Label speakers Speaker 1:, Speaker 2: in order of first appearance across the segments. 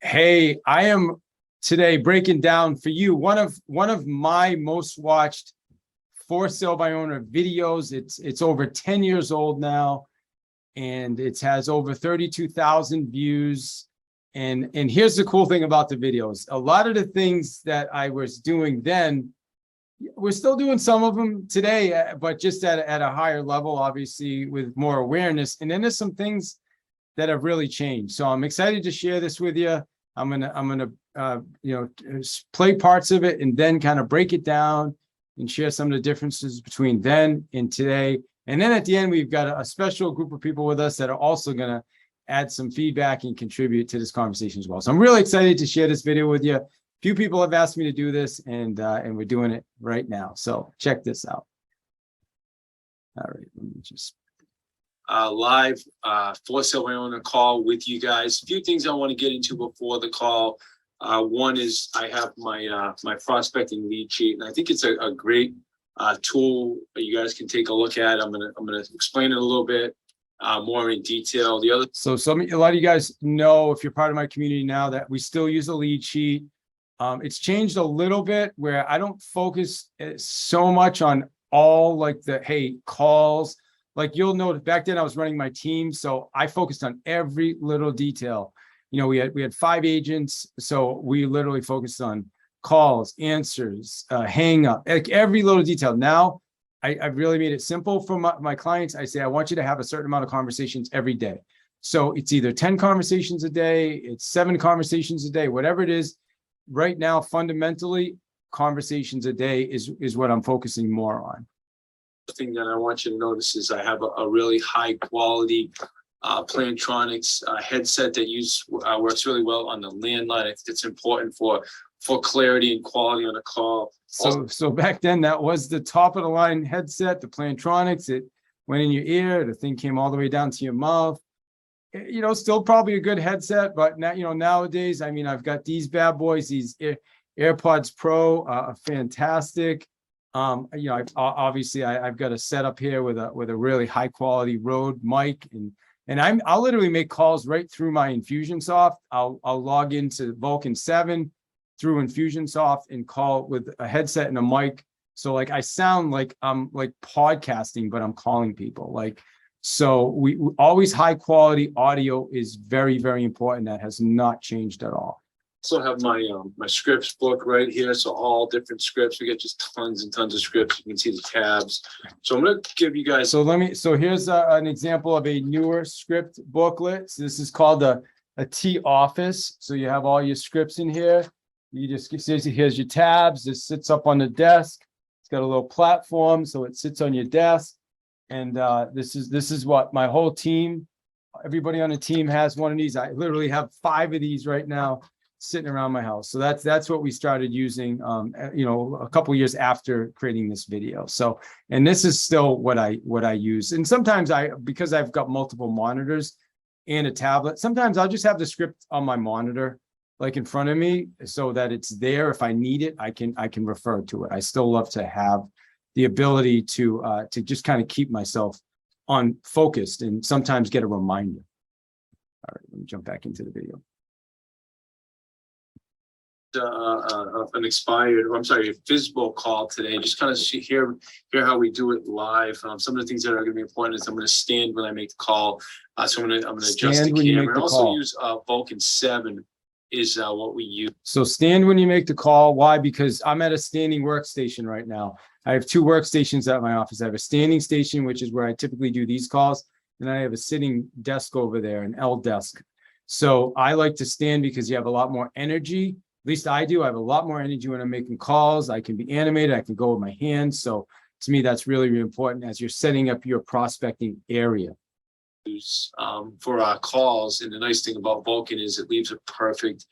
Speaker 1: Hey, I am today breaking down for you one of my most watched for sale by owner videos. It's over 10 years old now, and it has over 32,000 views. And here's the cool thing about the videos. A lot of the things that I was doing then, we're still doing some of them today, but just at a higher level, obviously, with more awareness. And then there's some things that have really changed. So I'm excited to share this with you. I'm gonna play parts of it and then kind of break it down and share some of the differences between then and today. And then at the end, we've got a special group of people with us that are also gonna add some feedback and contribute to this conversation as well. So I'm really excited to share this video with you. A few people have asked me to do this, and we're doing it right now. So check this out. All right, let me just
Speaker 2: live for sale by owner call with you guys. A few things I want to get into before the call. One is I have my my prospecting lead sheet, and I think it's a great tool that you guys can take a look at. I'm gonna explain it a little bit more in detail. The other
Speaker 1: a lot of you guys know, if you're part of my community now, that we still use a lead sheet. It's changed a little bit where I don't focus so much on all like the calls. Like you'll notice back then I was running my team, so I focused on every little detail. You know, we had 5 agents, so we literally focused on calls, answers, hang up, like every little detail. Now I've really made it simple for my clients. I say, I want you to have a certain amount of conversations every day. So it's either 10 conversations a day, it's 7 conversations a day, whatever it is. Right now, fundamentally, conversations a day is what I'm focusing more on.
Speaker 2: thing that I want you to notice is I have a really high quality Plantronics headset that works really well on the landline. I think it's important for clarity and quality on a call.
Speaker 1: So back then, that was the top of the line headset, the Plantronics. It went in your ear, the thing came all the way down to your mouth. You know, still probably a good headset, but now, nowadays, I mean, I've got these bad boys, these AirPods Pro, are fantastic. I've got a setup here with a really high quality Rode mic, and I'll literally make calls right through my Infusionsoft. I'll log into Vulcan 7 through Infusionsoft and call with a headset and a mic. So like I sound like I'm like podcasting, but I'm calling people. So we always high quality audio is very, very important. That has not changed at all.
Speaker 2: Also have my my scripts book right here. So all different scripts. We get just tons and tons of scripts. You can see the tabs. So I'm going to give you guys.
Speaker 1: So here's an example of a newer script booklet. So this is called a T Office. So you have all your scripts in here. You just here's your tabs. This sits up on the desk. It's got a little platform, so it sits on your desk. And this is what my whole team, everybody on the team has one of these. I literally have 5 of these right now sitting around my house. So that's what we started using, a couple of years after creating this video. So, and this is still what I use. And sometimes because I've got multiple monitors and a tablet, sometimes I'll just have the script on my monitor, like in front of me, so that it's there. If I need it, I can refer to it. I still love to have the ability to just kind of keep myself on focused and sometimes get a reminder. All right, let me jump back into the video.
Speaker 2: A physical call today. Just kind of hear how we do it live. Some of the things that are going to be important is I'm going to stand when I make the call. So I'm going to adjust the camera. And also use Vulcan 7 is what we use.
Speaker 1: So stand when you make the call. Why? Because I'm at a standing workstation right now. I have 2 workstations at my office. I have a standing station, which is where I typically do these calls, and I have a sitting desk over there, an L desk. So I like to stand because you have a lot more energy. At least I do. I have a lot more energy when I'm making calls. I can be animated. I can go with my hands. So to me, that's really, really important as you're setting up your prospecting area.
Speaker 2: For our calls, and the nice thing about Vulcan is it leaves a perfect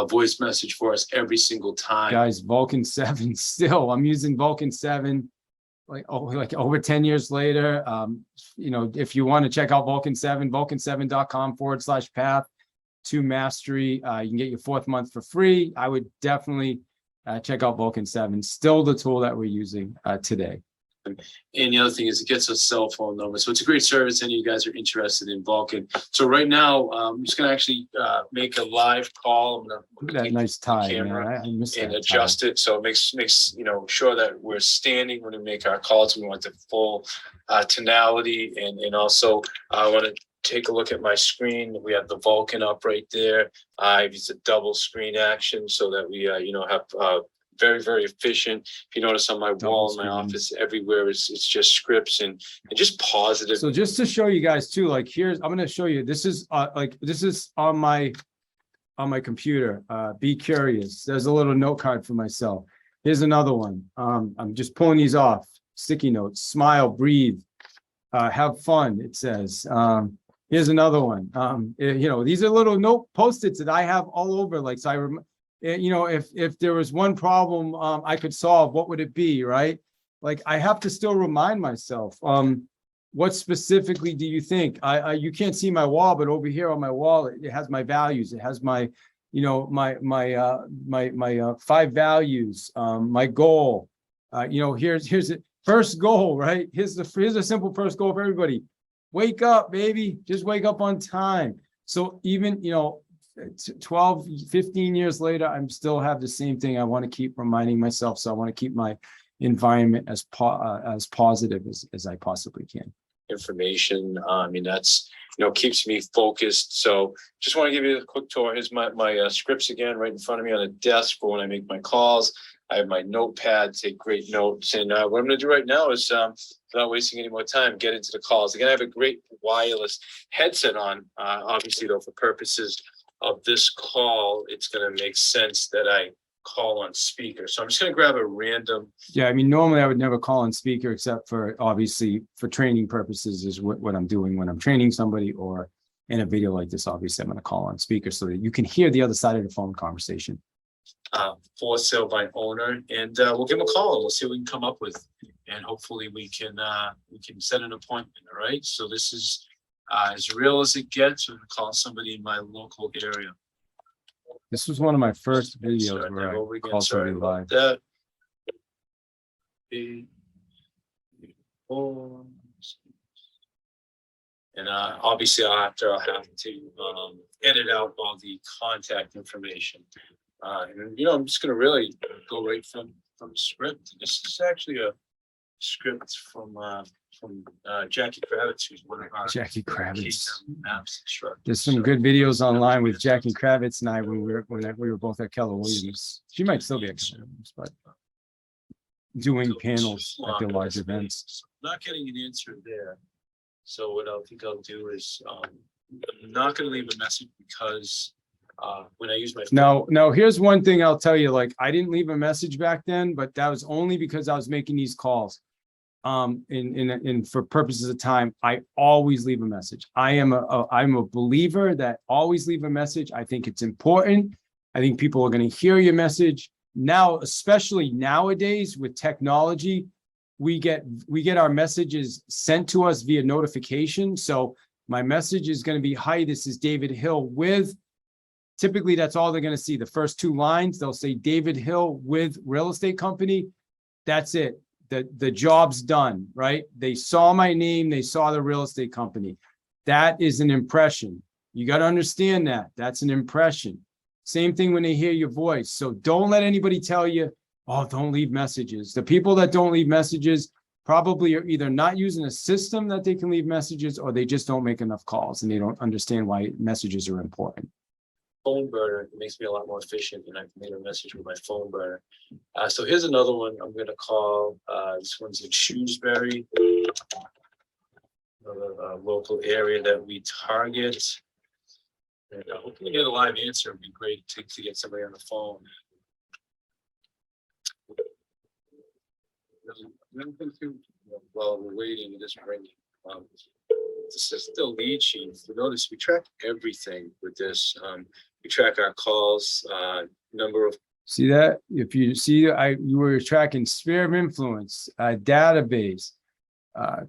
Speaker 2: voice message for us every single time.
Speaker 1: Guys, Vulcan 7 still. I'm using Vulcan 7 like over 10 years later. If you want to check out Vulcan 7, vulcan7.com/path to mastery. You can get your 4th month for free. I would definitely check out Vulcan 7. Still the tool that we're using today.
Speaker 2: And the other thing is it gets a cell phone number. So it's a great service. Any of you guys are interested in Vulcan. So right now, I'm just going to actually make a live call. I'm going
Speaker 1: That
Speaker 2: to
Speaker 1: nice tie,
Speaker 2: camera
Speaker 1: man. I missed
Speaker 2: and
Speaker 1: that
Speaker 2: adjust it. So it makes sure that we're standing when we make our calls. We want the full tonality, and also I want to take a look at my screen. We have the Vulcan up right there. It's a double screen action so that we have very, very efficient. If you notice on my wall in my office, everywhere it's just scripts and just positive.
Speaker 1: So just to show you guys too, like I'm going to show you, this is on my computer. Be curious. There's a little note card for myself. Here's another one. I'm just pulling these off. Sticky notes. Smile, breathe, have fun. It says. Here's another one. These are little note post-its that I have all over. Like, so if there was one problem I could solve, what would it be, right? Like, I have to still remind myself, what specifically do you think? You can't see my wall, but over here on my wall, it has my values. It has my, my 5 values, my goal. Here's it. First goal, right? Here's a simple first goal for everybody. Wake up, baby. Just wake up on time. So even, 12, 15 years later, I'm still have the same thing. I want to keep reminding myself. So I want to keep my environment as positive as I possibly can.
Speaker 2: Information. That's, keeps me focused. So just want to give you a quick tour. Here's my scripts again, right in front of me on the desk for when I make my calls. I have my notepad, take great notes. And what I'm going to do right now is, without wasting any more time, get into the calls. Again, I have a great wireless headset on, obviously, though, for purposes of this call, it's going to make sense that I call on speaker. So I'm just going to grab a random.
Speaker 1: Yeah, normally I would never call on speaker, except for obviously for training purposes is what I'm doing when I'm training somebody, or in a video like this. Obviously, I'm going to call on speaker so that you can hear the other side of the phone conversation.
Speaker 2: For sale by owner, and we'll give them a call and we'll see what we can come up with, and hopefully we can set an appointment. All right. So this is as real as it gets. We're going to call somebody in my local area.
Speaker 1: This was one of my first videos where I called somebody live.
Speaker 2: And obviously I'll have to edit out all the contact information. I'm just going to really go right from the script. This is actually a script from Jackie Kravitz, who's one of our
Speaker 1: Jackie Kravitz.
Speaker 2: Maps instructors.
Speaker 1: There's some good videos online with Jackie Kravitz and I when we were both at Keller Williams. She might still be at Keller Williams, but doing panels at the large events.
Speaker 2: Not getting an answer there. So what I think I'll do is I'm not going to leave a message because when I use my phone.
Speaker 1: No, here's one thing I'll tell you. Like, I didn't leave a message back then, but that was only because I was making these calls. In for purposes of time, I always leave a message. I'm a believer that always leave a message. I think it's important. I think people are going to hear your message now, especially nowadays with technology. We get our messages sent to us via notification. So my message is going to be, "Hi, this is David Hill with." Typically, that's all they're going to see. The first 2 lines, they'll say David Hill with real estate company. That's it. The job's done, right? They saw my name. They saw the real estate company. That is an impression. You got to understand that. That's an impression. Same thing when they hear your voice. So don't let anybody tell you, "Oh, don't leave messages." The people that don't leave messages probably are either not using a system that they can leave messages, or they just don't make enough calls and they don't understand why messages are important.
Speaker 2: Phone burner makes me a lot more efficient, and I can leave a message with my phone burner. So here's another one I'm going to call. This one's in Shrewsbury, another local area that we target. And hopefully get a live answer. It'd be great to get somebody on the phone. While we're waiting, it isn't ringing. This is the lead sheet. You notice we track everything with this. We track our calls, number of.
Speaker 1: See that? If you see, you were tracking sphere of influence, database,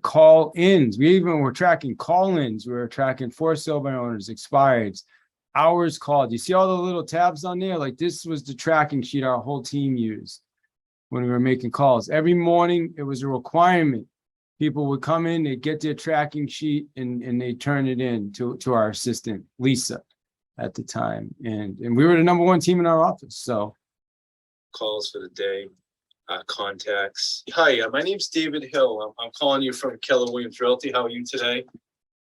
Speaker 1: call-ins. We even were tracking call-ins. We were tracking for sale by owners, expireds, hours called. You see all the little tabs on there? Like, this was the tracking sheet our whole team used. when we were making calls. Every morning, it was a requirement. People would come in, they'd get their tracking sheet and they turn it in to our assistant, Lisa, at the time. And we were the number one team in our office. So
Speaker 2: Calls for the day, contacts. Hi, my name's David Hill. I'm calling you from Keller Williams Realty. How are you today?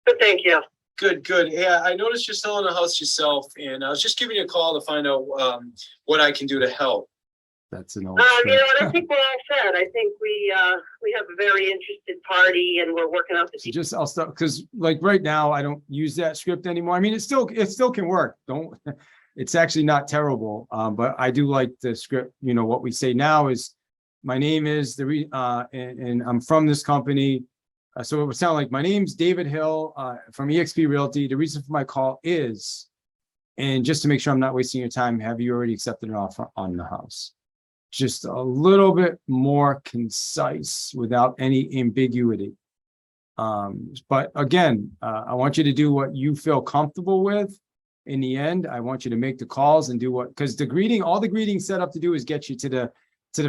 Speaker 3: Good, thank you.
Speaker 2: Good, good. Yeah, I noticed you're selling a house yourself, and I was just giving you a call to find out what I can do to help.
Speaker 1: that's an old
Speaker 3: You know
Speaker 1: trick.
Speaker 3: what, I think we're all set. I think we have a very interested party and we're working out the
Speaker 1: So just, I'll stop, because like right now, I don't use that script anymore. I mean, it still can work. It's actually not terrible. But I do like the script. You know, what we say now is, my name is and I'm from this company. So it would sound like, my name's David Hill, from eXp Realty. The reason for my call is, and just to make sure I'm not wasting your time, have you already accepted an offer on the house? Just a little bit more concise without any ambiguity. But again, I want you to do what you feel comfortable with. In the end, I want you to make the calls and do what, because the greeting, all the greeting set up to do is get you to the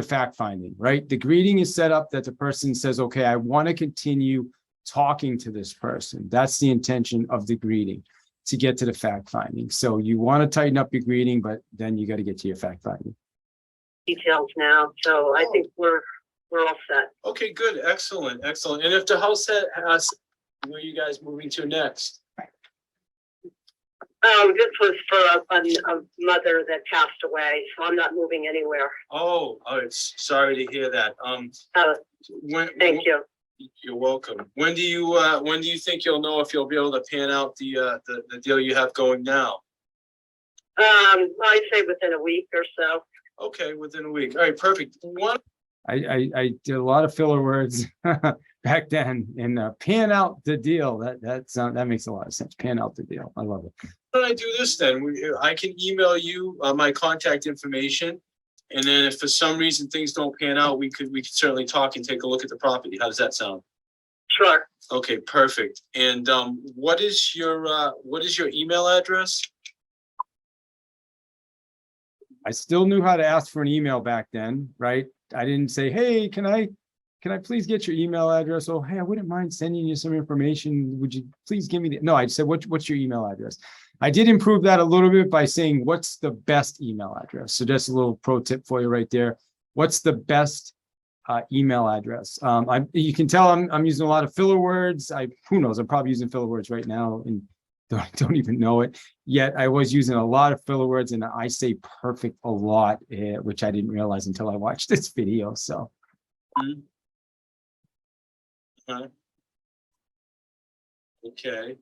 Speaker 1: fact finding, right? The greeting is set up that the person says, okay, I want to continue talking to this person. That's the intention of the greeting, to get to the fact finding. So you want to tighten up your greeting, but then you got to get to your fact finding.
Speaker 3: details now. So I think we're all set.
Speaker 2: Okay, good, excellent, excellent. And if the house has, where are you guys moving to next?
Speaker 3: This was for a mother that passed away, so I'm not moving anywhere.
Speaker 2: Oh, sorry to hear that.
Speaker 3: Thank you.
Speaker 2: You're welcome. When do you think you'll know if you'll be able to pan out the deal you have going now?
Speaker 3: I'd say within a week or so.
Speaker 2: Okay, within a week. All right, perfect.
Speaker 1: I did a lot of filler words back then, and pan out the deal. That makes a lot of sense. Pan out the deal. I love it.
Speaker 2: Why don't I do this then? I can email you my contact information, and then if for some reason things don't pan out, we could certainly talk and take a look at the property. How does that sound?
Speaker 3: Sure.
Speaker 2: Okay, perfect. And what is your email address?
Speaker 1: I still knew how to ask for an email back then, right? I didn't say, hey, can I please get your email address? Oh, hey, I wouldn't mind sending you some information. Would you please give me no, I said, what's your email address? I did improve that a little bit by saying, what's the best email address? So just a little pro tip for you right there. What's the best email address? You can tell I'm using a lot of filler words. Who knows? I'm probably using filler words right now and don't even know it. Yet I was using a lot of filler words, and I say perfect a lot, which I didn't realize until I watched this video. So.
Speaker 2: Okay.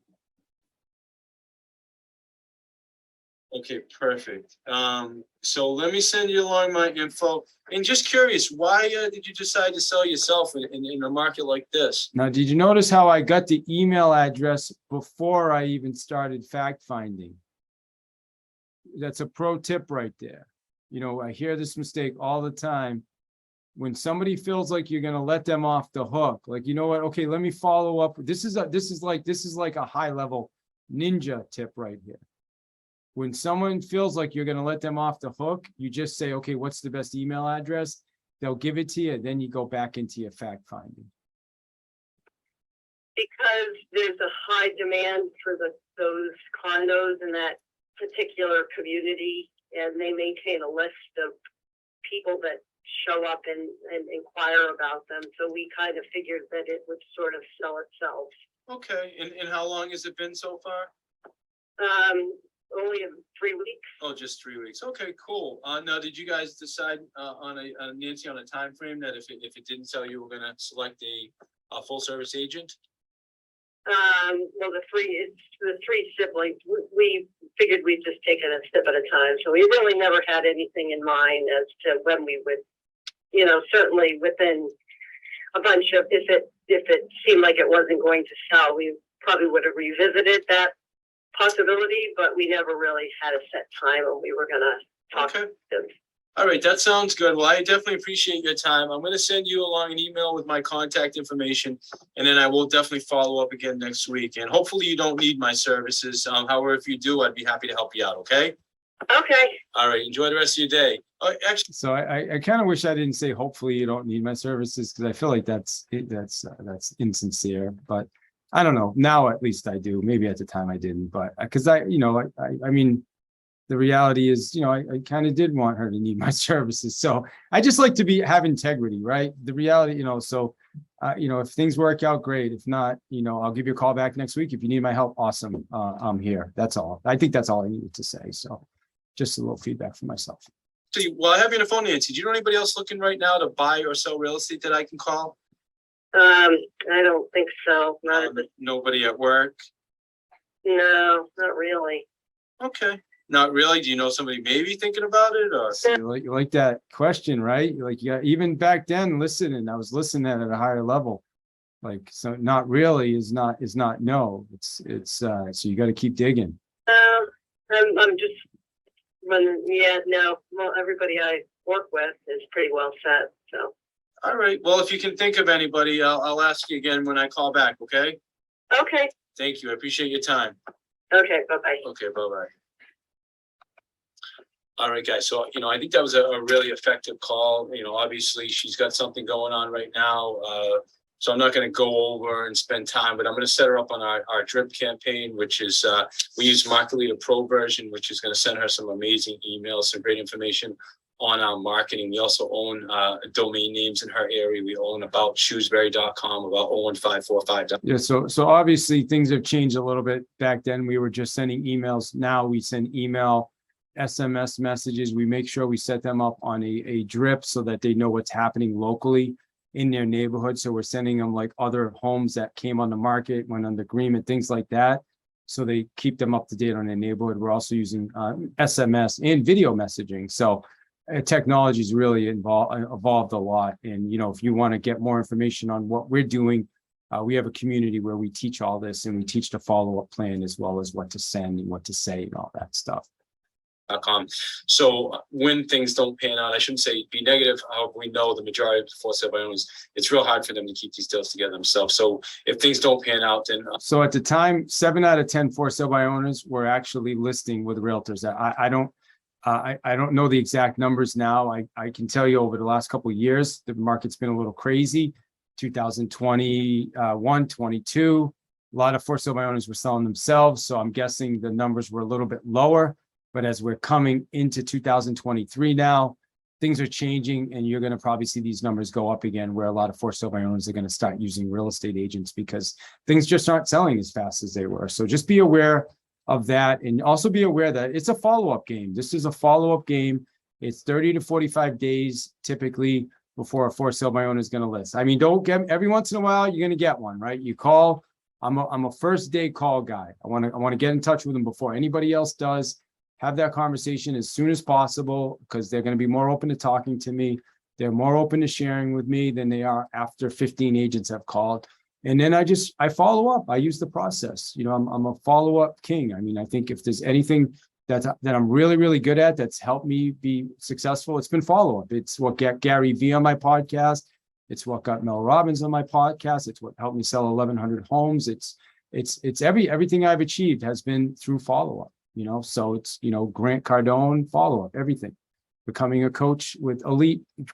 Speaker 2: Okay, perfect. So let me send you along my info. And just curious, why did you decide to sell yourself in a market like this?
Speaker 1: Now, did you notice how I got the email address before I even started fact finding? That's a pro tip right there. You know, I hear this mistake all the time. When somebody feels like you're going to let them off the hook, like, you know what? Okay, let me follow up. This is like a high level ninja tip right here. When someone feels like you're going to let them off the hook, you just say, okay, what's the best email address? They'll give it to you. Then you go back into your fact finding.
Speaker 3: Because there's a high demand for those condos in that particular community, and they maintain a list of people that show up and inquire about them. So we kind of figured that it would sort of sell itself.
Speaker 2: Okay, and how long has it been so far?
Speaker 3: Only 3 weeks.
Speaker 2: Oh, just 3 weeks. Okay, cool. Now, did you guys decide Nancy, on a time frame that if it didn't sell, you were going to select a full service agent?
Speaker 3: Well, the three siblings, we figured we'd just take it a step at a time. So we really never had anything in mind as to when we would, you know, certainly within a bunch of, if it seemed like it wasn't going to sell, we probably would have revisited that possibility, but we never really had a set time when we were going to talk to them.
Speaker 2: All right, that sounds good. Well, I definitely appreciate your time. I'm going to send you along an email with my contact information, and then I will definitely follow up again next week. And hopefully you don't need my services. However, if you do, I'd be happy to help you out, okay?
Speaker 3: Okay.
Speaker 2: All right, enjoy the rest of your day. Actually,
Speaker 1: So I kind of wish I didn't say, hopefully you don't need my services, because I feel like that's insincere, but I don't know. Now, at least I do. Maybe at the time I didn't, but because I mean, the reality is, I kind of did want her to need my services. So I just like to have integrity, right? The reality, so, if things work out, great. If not, I'll give you a call back next week. If you need my help, awesome. I'm here. That's all. I think that's all I needed to say. So just a little feedback for myself.
Speaker 2: so while I have you on the phone, Nancy, do you know anybody else looking right now to buy or sell real estate that I can call?
Speaker 3: I don't think so. Not at
Speaker 2: Nobody at work?
Speaker 3: no, not really.
Speaker 2: Okay, not really. Do you know somebody maybe thinking about it, or?
Speaker 1: You like that question, right? Like, yeah, even back then, I was listening at a higher level. Like, so not really is not no. It's so you got to keep digging.
Speaker 3: I'm just no. Well, everybody I work with is pretty well set. So.
Speaker 2: All right. Well, if you can think of anybody, I'll ask you again when I call back. Okay.
Speaker 3: Okay.
Speaker 2: Thank you. I appreciate your time.
Speaker 3: Okay. Bye-bye.
Speaker 2: Okay. Bye-bye. All right, guys. So, I think that was a really effective call. Obviously she's got something going on right now. So I'm not going to go over and spend time, but I'm going to set her up on our drip campaign, which is, we use Market Leader Pro version, which is going to send her some amazing emails, some great information on our marketing. We also own domain names in her area. We own about shrewsbury.com, about 01545.
Speaker 1: Yeah. So obviously things have changed a little bit. Back then we were just sending emails. Now we send email, SMS messages. We make sure we set them up on a drip so that they know what's happening locally in their neighborhood. So we're sending them like other homes that came on the market, went under agreement, things like that. So they keep them up to date on their neighborhood. We're also using SMS and video messaging. So technology's really evolved a lot. And, if you want to get more information on what we're doing, we have a community where we teach all this, and we teach the follow-up plan as well as what to send and what to say and all that stuff.
Speaker 2: So when things don't pan out, I shouldn't say be negative. We know the majority of the for sale by owners, it's real hard for them to keep these deals together themselves. So if things don't pan out, then
Speaker 1: so at the time, 7 out of 10 for sale by owners were actually listing with realtors. I don't know the exact numbers now. I can tell you over the last couple of years, the market's been a little crazy. 2021, 22, a lot of for sale by owners were selling themselves. So I'm guessing the numbers were a little bit lower. But as we're coming into 2023 now, things are changing, and you're going to probably see these numbers go up again, where a lot of for sale by owners are going to start using real estate agents because things just aren't selling as fast as they were. So just be aware of that, and also be aware that it's a follow-up game. This is a follow-up game. It's 30 to 45 days typically before a for sale by owner is going to list. I mean, don't get every once in a while you're going to get one, right? You call. I'm a first day call guy. I want to get in touch with them before anybody else does. Have that conversation as soon as possible, because they're going to be more open to talking to me. They're more open to sharing with me than they are after 15 agents have called. And then I follow up. I use the process. I'm a follow-up king. I mean, I think if there's anything that I'm really, really good at that's helped me be successful, it's been follow-up. It's what got Gary V on my podcast. It's what got Mel Robbins on my podcast. It's what helped me sell 1,100 homes. It's everything I've achieved has been through follow-up. So it's, Grant Cardone, follow-up, everything. Becoming a coach with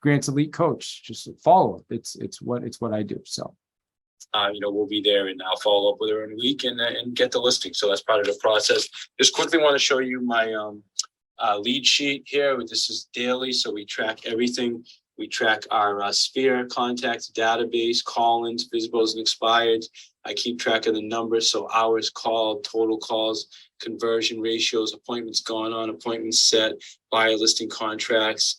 Speaker 1: Grant's elite coach, just follow-up. It's what I do. So,
Speaker 2: we'll be there, and I'll follow up with her in a week and get the listing. So that's part of the process. Just quickly want to show you my lead sheet here. This is daily. So we track everything. We track our Sphere contacts database, call-ins, visibles, and expireds. I keep track of the numbers. So hours called, total calls, conversion ratios, appointments gone on, appointments set, buyer listing contracts,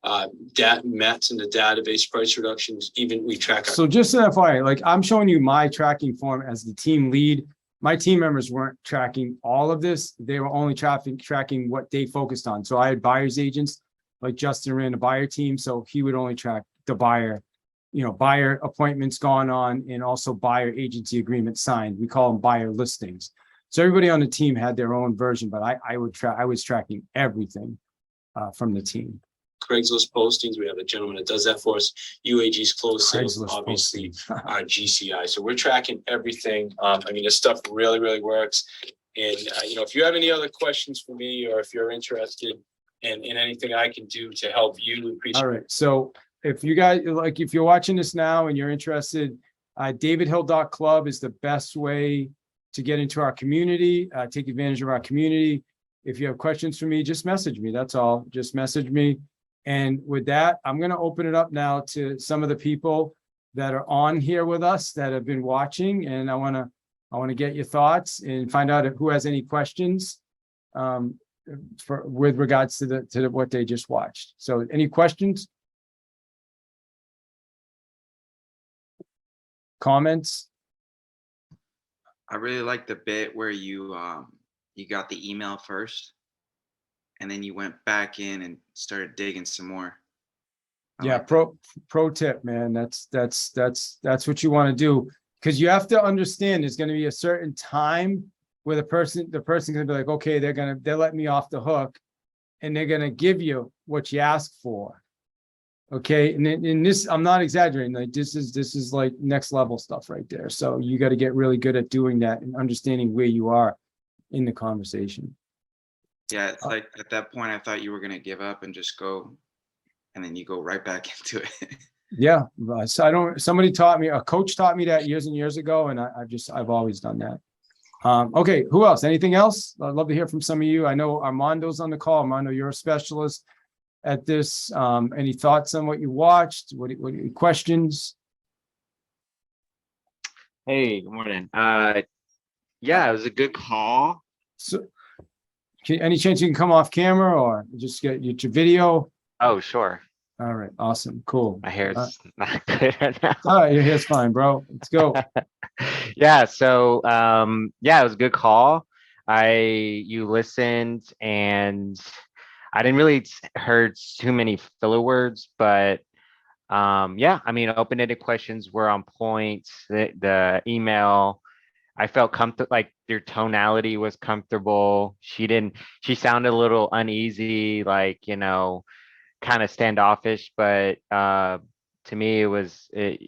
Speaker 2: METs in the database, price reductions, even we track.
Speaker 1: So just an FYI, like I'm showing you my tracking form as the team lead. My team members weren't tracking all of this. They were only tracking what they focused on. So I had buyer's agents, like Justin ran a buyer team. So he would only track the buyer, buyer appointments gone on, and also buyer agency agreement signed. We call them buyer listings. So everybody on the team had their own version, but I was tracking everything from the team.
Speaker 2: Craigslist postings. We have a gentleman that does that for us. UAG's closed sales,
Speaker 1: Craigslist
Speaker 2: obviously, our GCI. So we're tracking everything. This stuff really, really works. And, if you have any other questions for me, or if you're interested and anything I can do to help you. Appreciate
Speaker 1: All right. So if you guys, like, if you're watching this now and you're interested, davidhill.club is the best way to get into our community, take advantage of our community. If you have questions for me, just message me. That's all. Just message me. And with that, I'm going to open it up now to some of the people that are on here with us that have been watching. And I want to get your thoughts and find out who has any questions with regards to what they just watched. So any questions? Comments?
Speaker 4: I really like the bit where you got the email first and then you went back in and started digging some more.
Speaker 1: Yeah, pro tip, man. That's what you want to do, because you have to understand there's going to be a certain time where the person's going to be like, okay, they're letting me off the hook, and they're going to give you what you ask for. Okay, and in this, I'm not exaggerating. Like this is like next level stuff right there. So you got to get really good at doing that and understanding where you are in the conversation.
Speaker 4: Yeah, it's like at that point I thought you were gonna give up and just go, and then you go right back into it.
Speaker 1: Yeah, so somebody taught me, a coach taught me that years and years ago, and I've always done that. Okay, who else? Anything else? I'd love to hear from some of you. I know Armando's on the call. Armando, you're a specialist at this. Any thoughts on what you watched? What questions?
Speaker 5: Hey, good morning. Yeah, it was a good call.
Speaker 1: So, any chance you can come off camera or just get your video?
Speaker 5: Oh, sure.
Speaker 1: All right, awesome, cool.
Speaker 5: My hair is not good right now.
Speaker 1: All right, your hair's fine, bro. Let's go.
Speaker 5: Yeah, so yeah, it was a good call. You listened, and I didn't really heard too many filler words, but yeah, I mean, open-ended questions were on point. The email, I felt comfortable, like your tonality was comfortable. She sounded a little uneasy, like, kind of standoffish, but to me,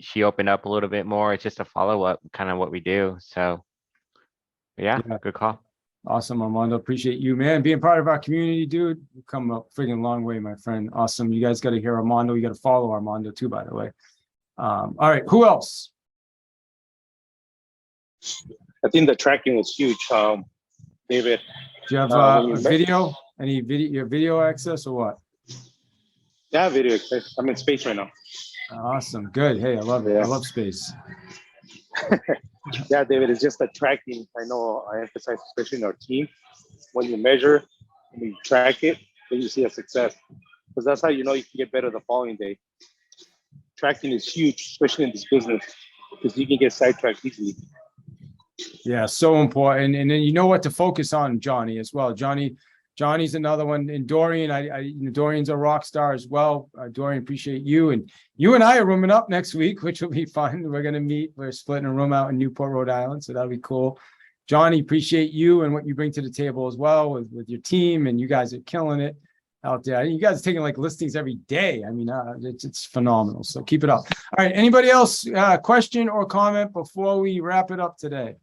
Speaker 5: she opened up a little bit more. It's just a follow-up, kind of what we do. So yeah, good call.
Speaker 1: Awesome, Armando. Appreciate you, man. Being part of our community, dude. You've come a friggin' long way, my friend. Awesome. You guys got to hear Armando. You got to follow Armando too, by the way. All right, who else?
Speaker 6: I think the tracking was huge, David.
Speaker 1: Do you have a video? Any video access or what?
Speaker 6: Yeah, video access. I'm in space right now.
Speaker 1: Awesome. Good. Hey, I love it.
Speaker 6: Yeah.
Speaker 1: I love space.
Speaker 6: Yeah, David, it's just the tracking. I know I emphasize, especially in our team, when you measure and you track it, then you see a success. Because that's how you know you can get better the following day. Tracking is huge, especially in this business, because you can get sidetracked easily.
Speaker 1: Yeah, so important. And then you know what to focus on, Johnny, as well. Johnny's another one. And Dorian, Dorian's a rock star as well. Dorian, appreciate you. And you and I are rooming up next week, which will be fun. We're going to meet. We're splitting a room out in Newport, Rhode Island. So that'll be cool. Johnny, appreciate you and what you bring to the table as well with your team. And you guys are killing it out there. You guys are taking like listings every day. I mean, it's phenomenal. So keep it up. All right. Anybody else question or comment before we wrap it up today?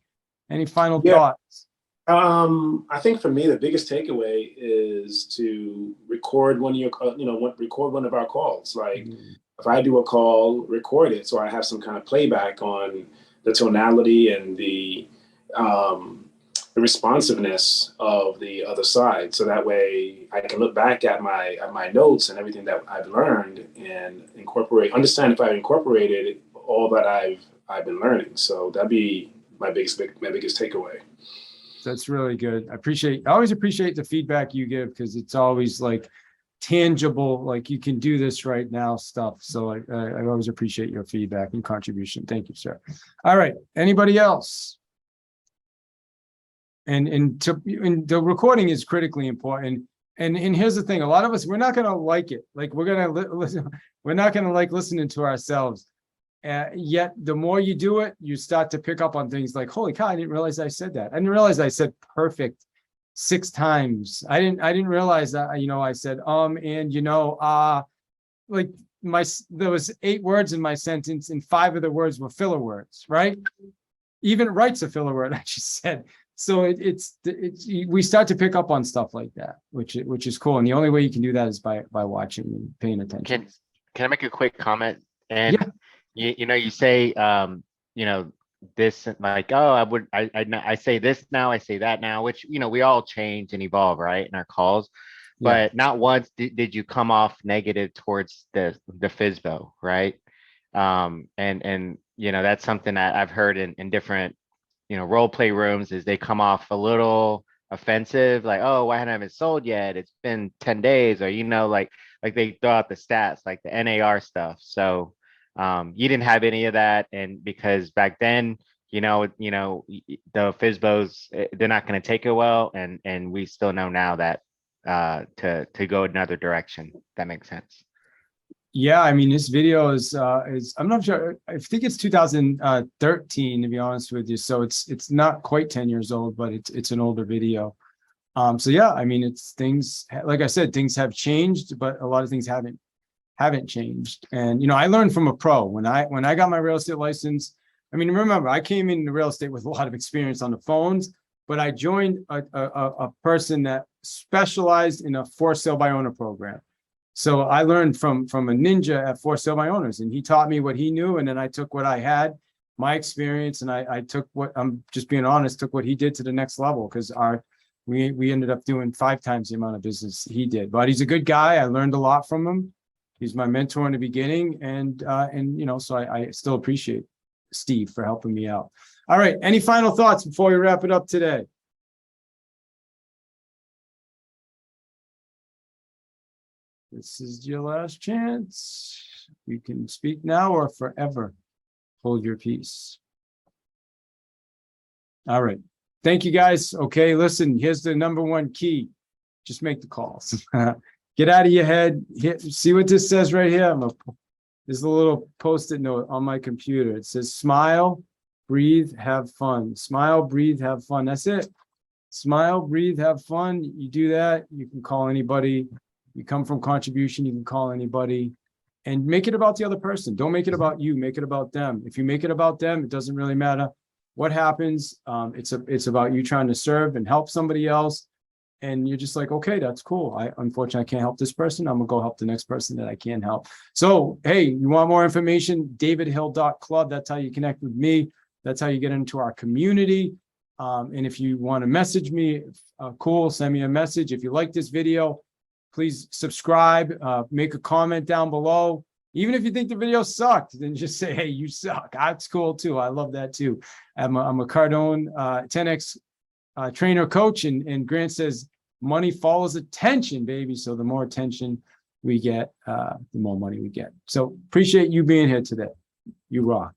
Speaker 1: Any final thoughts?
Speaker 7: I think for me, the biggest takeaway is to record record one of our calls. Like if I do a call, record it so I have some kind of playback on the tonality and the responsiveness of the other side. So that way I can look back at my notes and everything that I've learned and understand if I've incorporated all that I've been learning. So that'd be my biggest takeaway.
Speaker 1: That's really good. I always appreciate the feedback you give, because it's always like tangible, like you can do this right now stuff. So I always appreciate your feedback and contribution. Thank you, sir. All right. Anybody else? And the recording is critically important. And here's the thing: a lot of us, we're not going to like it. Like we're going to listen. We're not going to like listening to ourselves. Yet the more you do it, you start to pick up on things like, holy cow, I didn't realize I said that. I didn't realize I said perfect 6 times. I didn't realize that, I said, and like there was 8 words in my sentence and 5 of the words were filler words, right? Even Wright's a filler word. I just said So it's we start to pick up on stuff like that, which is cool. And the only way you can do that is by watching and paying attention.
Speaker 5: Can I make a quick comment? And
Speaker 1: Yeah.
Speaker 5: you say, this like, oh, I say this now, I say that now, which, we all change and evolve, right, in our calls.
Speaker 1: Yeah.
Speaker 5: But not once did you come off negative towards the FSBO, right? And that's something that I've heard in different, role play rooms, is they come off a little offensive, like, oh, why haven't it sold yet? It's been 10 days, or, like they throw out the stats, like the NAR stuff. So you didn't have any of that. And because back then, the FSBOs, they're not going to take it well. And we still know now that to go another direction. That makes sense.
Speaker 1: Yeah, I mean, this video is I'm not sure. I think it's 2013, to be honest with you. So it's not quite 10 years old, but it's an older video. So yeah, I mean, it's things, like I said, things have changed, but a lot of things haven't changed. And I learned from a pro when I got my real estate license. I mean, remember, I came into real estate with a lot of experience on the phones, but I joined a person that specialized in a for sale by owner program. So I learned from a ninja at For Sale by Owners, and he taught me what he knew. And then I took what I had, my experience, and I took what, I'm just being honest, took what he did to the next level, because we ended up doing 5 times the amount of business he did. But he's a good guy. I learned a lot from him. He's my mentor in the beginning. And so I still appreciate Steve for helping me out. All right. Any final thoughts before we wrap it up today? This is your last chance. You can speak now or forever hold your peace. All right. Thank you, guys. Okay, listen, here's the #1 key. Just make the calls. Get out of your head. See what this says right here? There's a little Post-it note on my computer. It says, smile, breathe, have fun. Smile, breathe, have fun. That's it. Smile, breathe, have fun. You do that, you can call anybody. You come from contribution, you can call anybody, and make it about the other person. Don't make it about you, make it about them. If you make it about them, it doesn't really matter what happens. It's about you trying to serve and help somebody else. And you're just like, okay, that's cool. Unfortunately, I can't help this person. I'm gonna go help the next person that I can help. So, hey, you want more information? davidhill.club. That's how you connect with me. That's how you get into our community. And if you want to message me, cool, send me a message. If you like this video, please subscribe, make a comment down below. Even if you think the video sucked, then just say, hey, you suck. That's cool too. I love that too. I'm a Cardone 10X trainer coach, and Grant says money follows attention, baby. So the more attention we get, the more money we get. So appreciate you being here today. You rock.